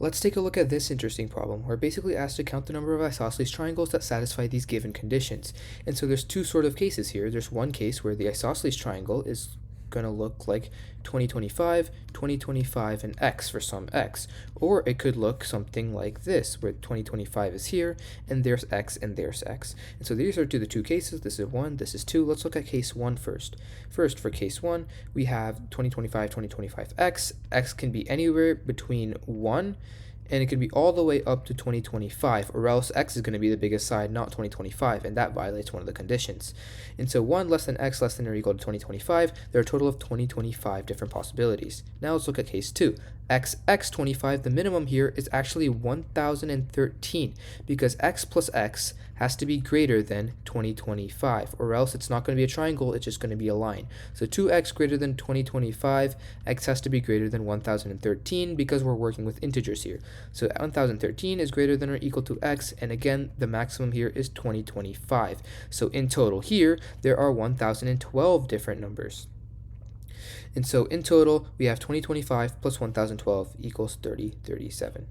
Let's take a look at this interesting problem. We're basically asked to count the number of isosceles triangles that satisfy these given conditions. And so there's two sort of cases here. There's one case where the isosceles triangle is going to look like 2025, 2025, and x for some x. Or it could look something like this, where 2025 is here, and there's x, and there's x. And so these are the two cases. This is 1, this is 2. Let's look at case 1 first. First, for case 1, we have 2025, 2025x. X can be anywhere between 1 and it can be all the way up to 2025, or else x is going to be the biggest side, not 2025, and that violates one of the conditions. And so 1 less than x less than or equal to 2025, there are a total of 2025 different possibilities. Now let's look at case 2. X25, the minimum here is actually 1013, because x plus x has to be greater than 2025, or else it's not going to be a triangle, it's just going to be a line. So 2x greater than 2025, x has to be greater than 1013 because we're working with integers here. So 1013 is greater than or equal to x, and again, the maximum here is 2025. So in total here, there are 1012 different numbers. And so in total, we have 2025 plus 1012 equals 3037.